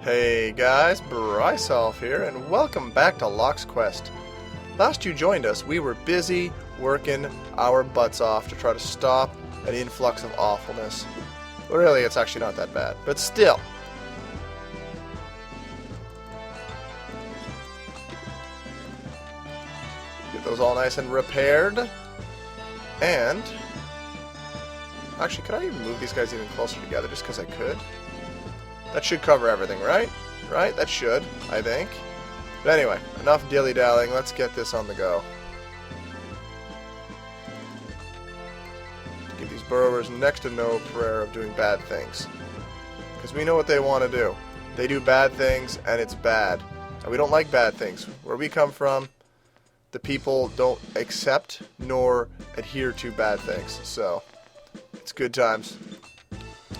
Hey guys, Bryself here, and welcome back to Locke's Quest. Last you joined us, we were busy working our butts off to try to stop an influx of awfulness. Well, really, it's actually not that bad, but still. Get those all nice and repaired. And actually, could I even move these guys even closer together just because I could? That should cover everything, right? Right? That should, I think. But anyway, enough dilly-dallying. Let's get this on the go. Give these burrowers next to no prayer of doing bad things. Because we know what they want to do. They do bad things, and it's bad. And we don't like bad things. Where we come from, the people don't accept nor adhere to bad things. So, it's good times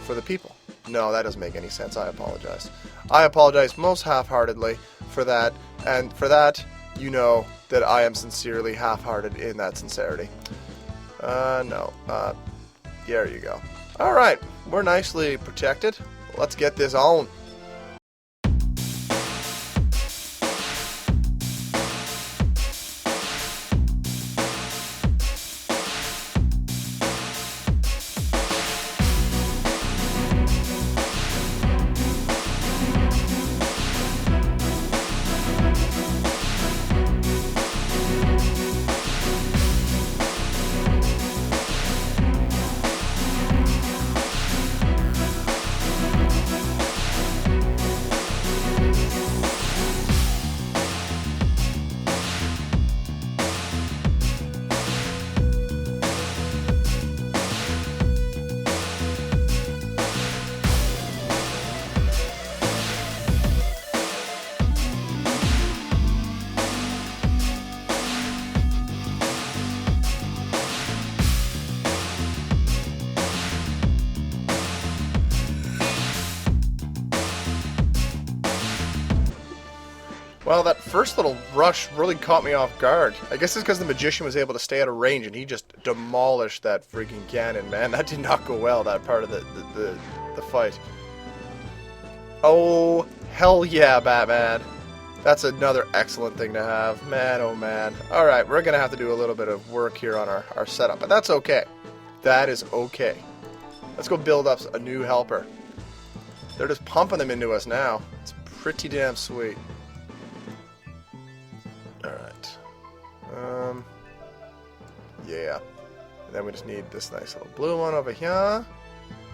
for the people. No, that doesn't make any sense. I apologize. I apologize most half-heartedly for that. And for that, you know that I am sincerely half-hearted in that sincerity. No. There you go. Alright, we're nicely protected. Let's get this on. Well, that first little rush really caught me off guard. I guess it's because the magician was able to stay out of range and he just demolished that freaking cannon, man. That did not go well, that part of the fight. Oh, hell yeah, Batman. That's another excellent thing to have. Man, oh man. Alright, we're going to have to do a little bit of work here on our setup, but that's okay. That is okay. Let's go build up a new helper. They're just pumping them into us now. It's pretty damn sweet. Yeah. And then we just need this nice little blue one over here.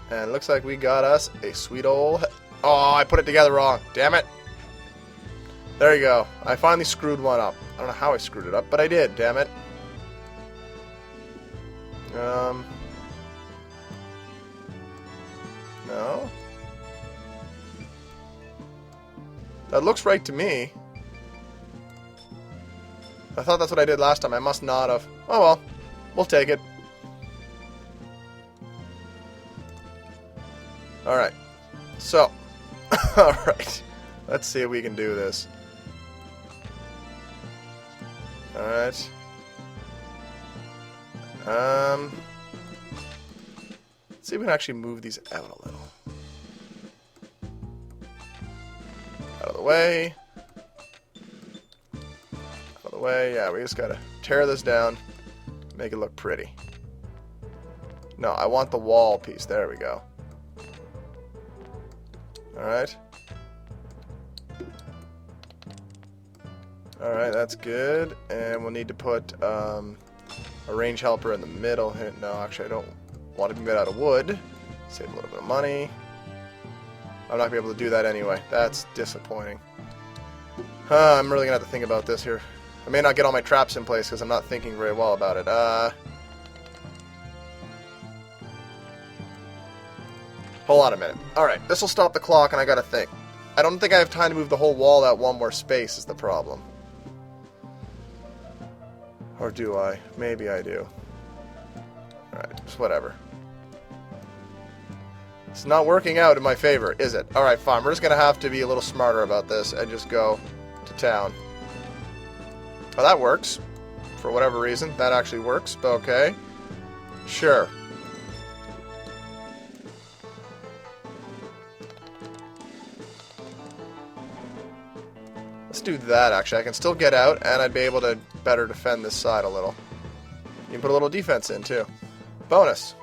And it looks like we got us a sweet old... Oh, I put it together wrong. Damn it. There you go. I finally screwed one up. I don't know how I screwed it up, but I did. Damn it. No. That looks right to me. I thought that's what I did last time. I must not have. Oh well. We'll take it. Alright. So. Alright. Let's see if we can do this. Alright. Let's see if we can actually move these out a little. Out of the way. Way. Yeah, we just gotta tear this down, make it look pretty. No, I want the wall piece. There we go. Alright. Alright, that's good. And we'll need to put a range helper in the middle. No, actually I don't want to be made out of wood. Save a little bit of money. I'm not gonna be able to do that anyway. That's disappointing. I'm really gonna have to think about this here. I may not get all my traps in place because I'm not thinking very well about it. Hold on a minute. Alright, this will stop the clock and I gotta think. I don't think I have time to move the whole wall out one more space is the problem. Or do I? Maybe I do. Alright, just whatever. It's not working out in my favor, is it? Alright, fine. We're just gonna have to be a little smarter about this and just go to town. Oh, that works. For whatever reason, that actually works, but okay. Sure. Let's do that, actually. I can still get out, and I'd be able to better defend this side a little. You can put a little defense in, too. Bonus.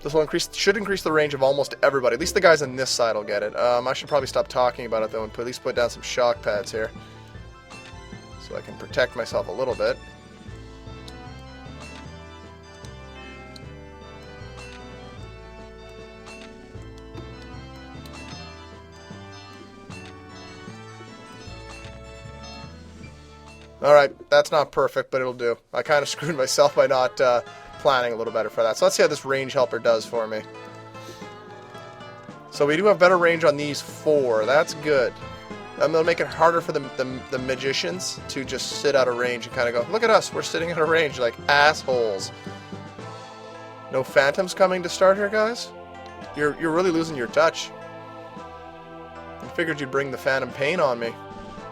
This will should increase the range of almost everybody. At least the guys on this side will get it. I should probably stop talking about it, though, and at least put down some shock pads here. So I can protect myself a little bit. Alright, that's not perfect, but it'll do. I kind of screwed myself by not planning a little better for that. So let's see how this range helper does for me. So we do have better range on these 4. That's good. I'm going to make it harder for the magicians to just sit out of range and kind of go, look at us, we're sitting out of range like assholes. No phantoms coming to start here, guys? You're really losing your touch. I figured you'd bring the phantom pain on me.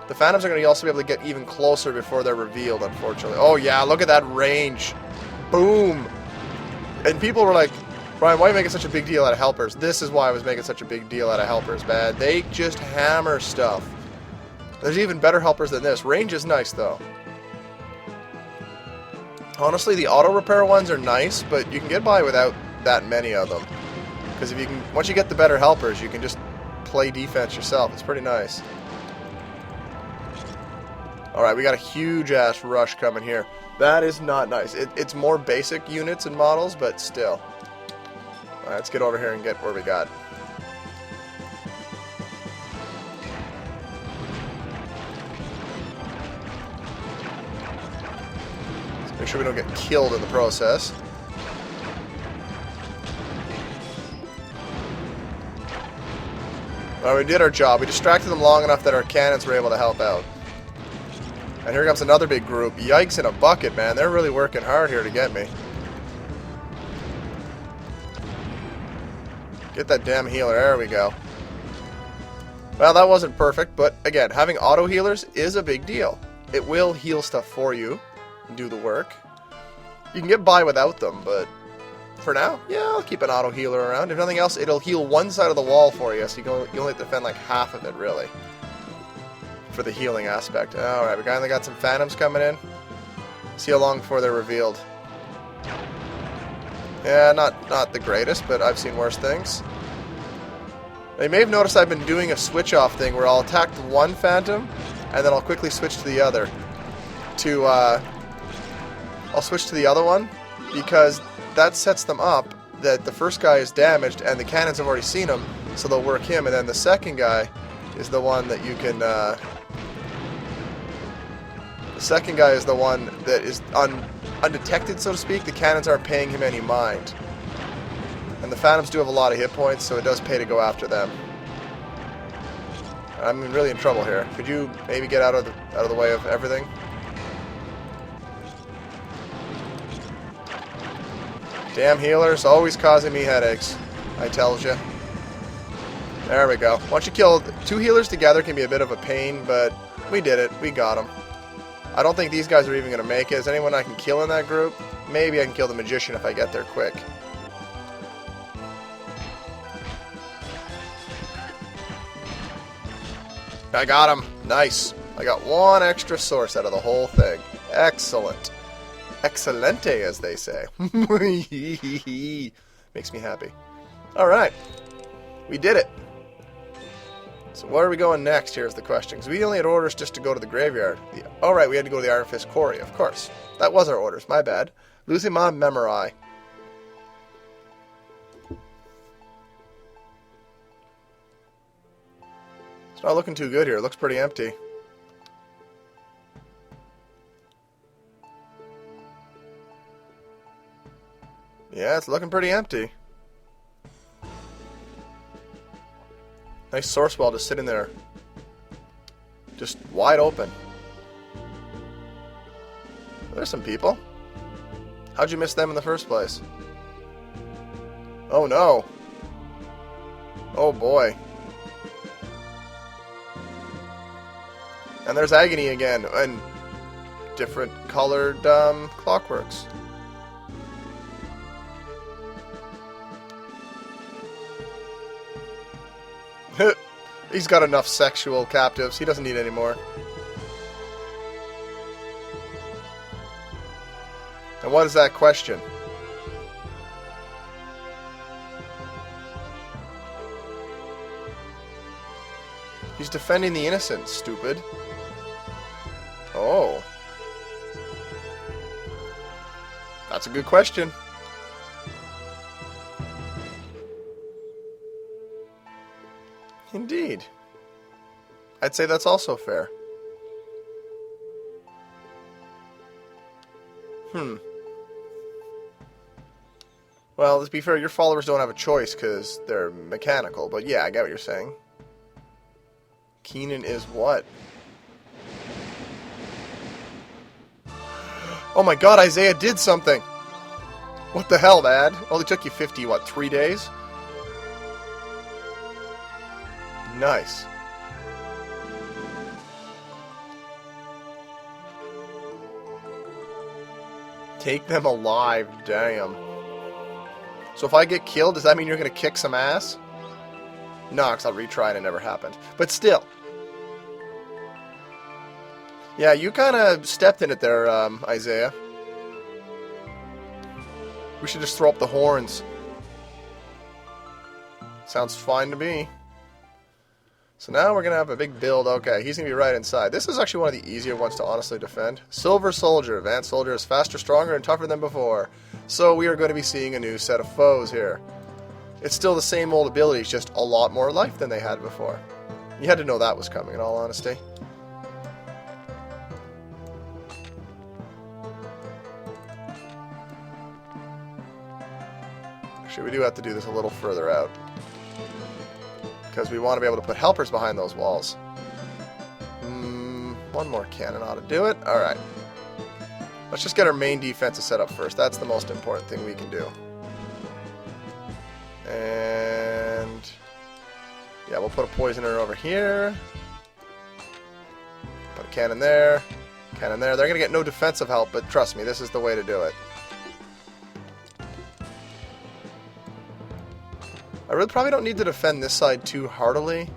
The phantoms are going to also be able to get even closer before they're revealed, unfortunately. Oh yeah, look at that range. Boom. And people were like, Brian, why are you making such a big deal out of helpers? This is why I was making such a big deal out of helpers, man. They just hammer stuff. There's even better helpers than this. Range is nice, though. Honestly, the auto repair ones are nice, but you can get by without that many of them. Because if you can, once you get the better helpers, you can just play defense yourself. It's pretty nice. Alright, we got a huge-ass rush coming here. That is not nice. It's more basic units and models, but still. Alright, let's get over here and get where we got. Let's make sure we don't get killed in the process. Alright, we did our job. We distracted them long enough that our cannons were able to help out. And here comes another big group. Yikes in a bucket, man. They're really working hard here to get me. Get that damn healer. There we go. Well, that wasn't perfect, but again, having auto healers is a big deal. It will heal stuff for you and do the work. You can get by without them, but for now, yeah, I'll keep an auto healer around. If nothing else, it'll heal one side of the wall for you, so you only defend like half of it, really. For the healing aspect. Alright, we finally got some phantoms coming in. See how long before they're revealed. Yeah, not the greatest, but I've seen worse things. Now, you may have noticed I've been doing a switch off thing where I'll attack the one phantom and then I'll quickly switch to the other. I'll switch to the other one because that sets them up that the first guy is damaged and the cannons have already seen him, so they'll work him, and then the second guy is the one that you can the second guy is the one that is undetected, so to speak. The cannons aren't paying him any mind. And the phantoms do have a lot of hit points, so it does pay to go after them. I'm really in trouble here. Could you maybe get out of the way of everything? Damn healers, always causing me headaches. I tells you. There we go. Once you kill 2 healers together can be a bit of a pain, but we did it. We got them. I don't think these guys are even going to make it. Is anyone I can kill in that group? Maybe I can kill the magician if I get there quick. I got him. Nice. I got 1 extra source out of the whole thing. Excellent. Excelente, as they say. Makes me happy. Alright. We did it. So where are we going next? Here's the question. Because we only had orders just to go to the graveyard. Alright, we had to go to the Iron Fist Quarry, of course. That was our orders. My bad. Losing my memory. It's not looking too good here. It looks pretty empty. Yeah, it's looking pretty empty. Nice source well just sitting there. Just wide open. There's some people. How'd you miss them in the first place? Oh no. Oh boy. And there's Agony again, and different colored clockworks. He's got enough sexual captives. He doesn't need any more. And what is that question? He's defending the innocent, stupid. Oh. That's a good question. Indeed. I'd say that's also fair. Well, let's be fair, your followers don't have a choice because they're mechanical, but yeah, I get what you're saying. Keenan is what? Oh my god, Isaiah did something! What the hell, man? Only took you 3 days? Nice. Take them alive, damn. So if I get killed, does that mean you're going to kick some ass? No, because I'll retry and it never happened. But still. Yeah, you kind of stepped in it there, Isaiah. We should just throw up the horns. Sounds fine to me. So now we're going to have a big build. Okay, he's going to be right inside. This is actually one of the easier ones to honestly defend. Silver Soldier. Advanced Soldier is faster, stronger, and tougher than before. So we are going to be seeing a new set of foes here. It's still the same old abilities, just a lot more life than they had before. You had to know that was coming, in all honesty. Actually, we do have to do this a little further out. Because we want to be able to put helpers behind those walls. One more cannon ought to do it. Alright. Let's just get our main defenses set up first. That's the most important thing we can do. And yeah, we'll put a poisoner over here. Put a cannon there. Cannon there. They're going to get no defensive help, but trust me, this is the way to do it. I really probably don't need to defend this side too heartily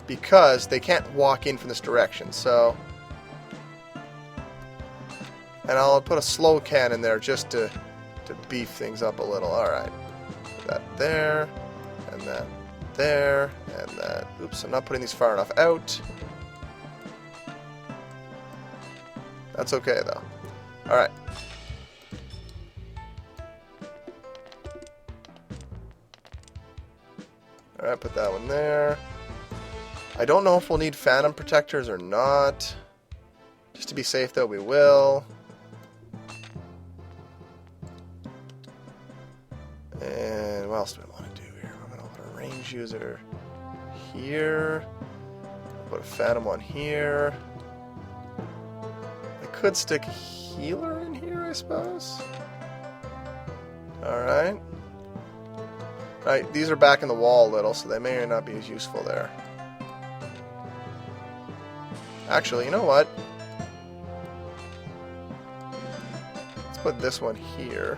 because they can't walk in from this direction, so... And I'll put a slow cannon there just to beef things up a little. Alright. That there, and that there, and that... Oops, I'm not putting these far enough out. That's okay, though. Alright. Alright, put that one there. I don't know if we'll need Phantom Protectors or not. Just to be safe, though, we will. And what else do we want to do here? I'm going to put a range user here. Put a Phantom one here. I could stick a healer in here, I suppose. Alright. Right, these are back in the wall a little, so they may or not be as useful there. Actually, you know what? Let's put this one here.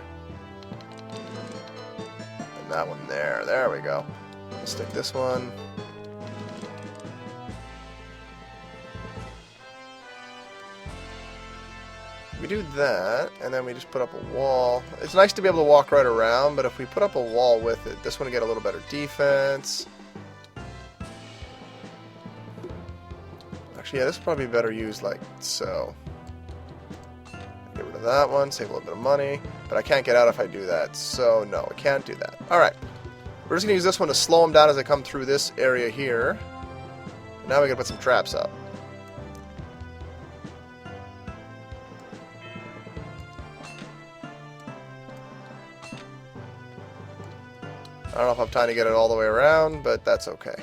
And that one there. There we go. Let's stick this one. We do that, and then we just put up a wall. It's nice to be able to walk right around, but if we put up a wall with it, this one will get a little better defense. Actually, yeah, this is probably better used like so. Get rid of that one, save a little bit of money, but I can't get out if I do that, so no, I can't do that. Alright, we're just going to use this one to slow them down as they come through this area here. Now we're going to put some traps up. I don't know if I have time to get it all the way around, but that's okay.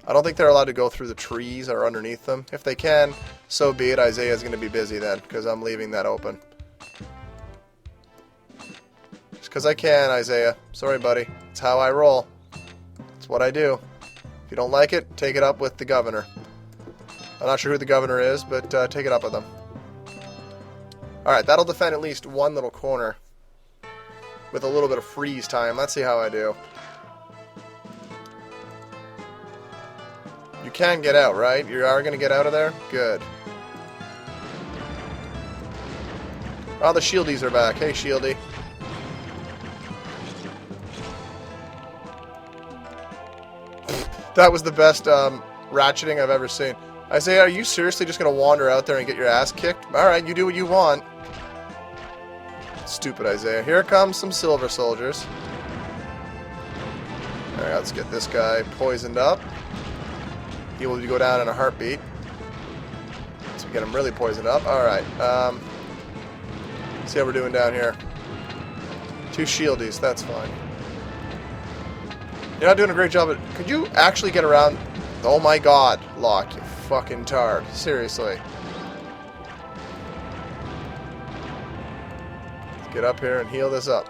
I don't think they're allowed to go through the trees or underneath them. If they can, so be it. Isaiah's going to be busy then, because I'm leaving that open. Just because I can, Isaiah. Sorry, buddy. It's how I roll. It's what I do. If you don't like it, take it up with the governor. I'm not sure who the governor is, but take it up with them. Alright, that'll defend at least one little corner. With a little bit of freeze time. Let's see how I do. You can get out, right? You are going to get out of there? Good. Oh, the shieldies are back. Hey, shieldy. That was the best ratcheting I've ever seen. Isaiah, are you seriously just going to wander out there and get your ass kicked? Alright, you do what you want. Stupid Isaiah. Here comes some silver soldiers. Alright, let's get this guy poisoned up. He will go down in a heartbeat. So we get him really poisoned up. Alright, see how we're doing down here. 2 shieldies, that's fine. You're not doing a great job at... Could you actually get around... Oh my god, Locke, you fucking tard. Seriously. Let's get up here and heal this up.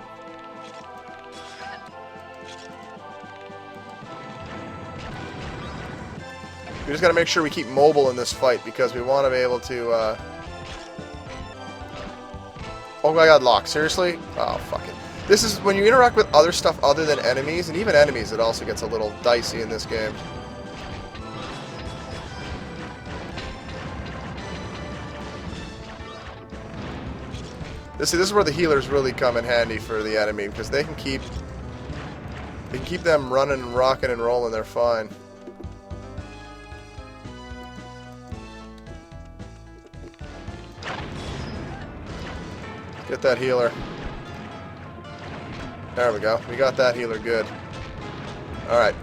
We just gotta make sure we keep mobile in this fight because we want to be able to, Oh my god, Locke, seriously? Oh, fuck it. This is, when you interact with other stuff other than enemies, and even enemies, it also gets a little dicey in this game. This is where the healers really come in handy for the enemy, because they can keep them running and rocking and rolling, they're fine. Get that healer. There we go. We got that healer good. Alright.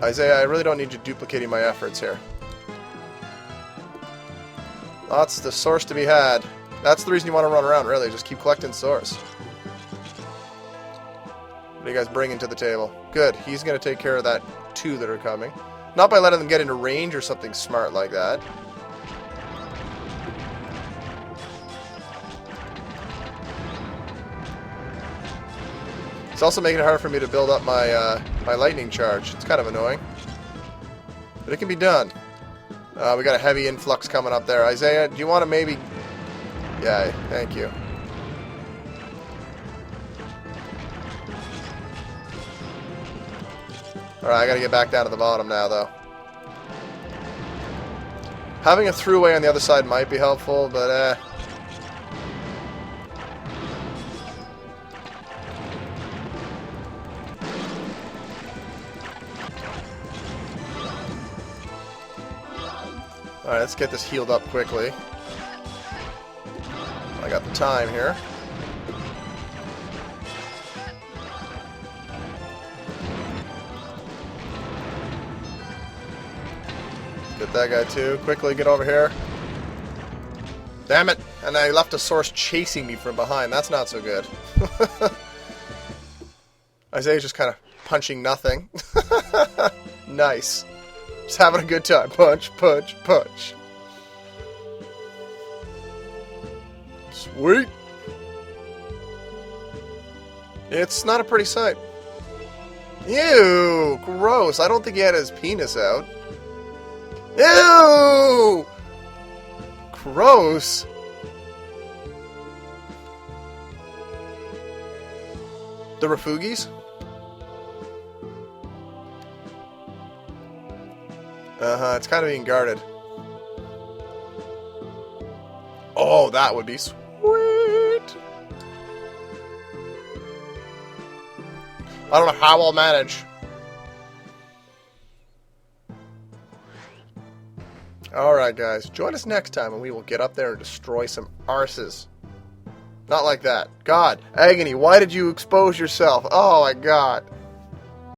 Isaiah, I really don't need you duplicating my efforts here. Lots the source to be had. That's the reason you want to run around, really. Just keep collecting source. What are you guys bringing to the table? Good. He's going to take care of that 2 that are coming. Not by letting them get into range or something smart like that. It's also making it hard for me to build up my my lightning charge. It's kind of annoying. But it can be done. We got a heavy influx coming up there. Isaiah, do you want to maybe... Yeah, thank you. Alright, I gotta get back down to the bottom now, though. Having a throughway on the other side might be helpful, but Alright, let's get this healed up quickly. I got the time here. Get that guy too. Quickly get over here. Damn it! And I left a source chasing me from behind. That's not so good. Isaiah's just kind of punching nothing. Nice. Just having a good time. Punch, punch, punch. Sweet. It's not a pretty sight. Ew! Gross. I don't think he had his penis out. Ew! Gross. The Refugis? It's kind of being guarded. Oh, that would be sweet. I don't know how I'll manage. Alright, guys. Join us next time and we will get up there and destroy some arses. Not like that. God, Agony, why did you expose yourself? Oh my god.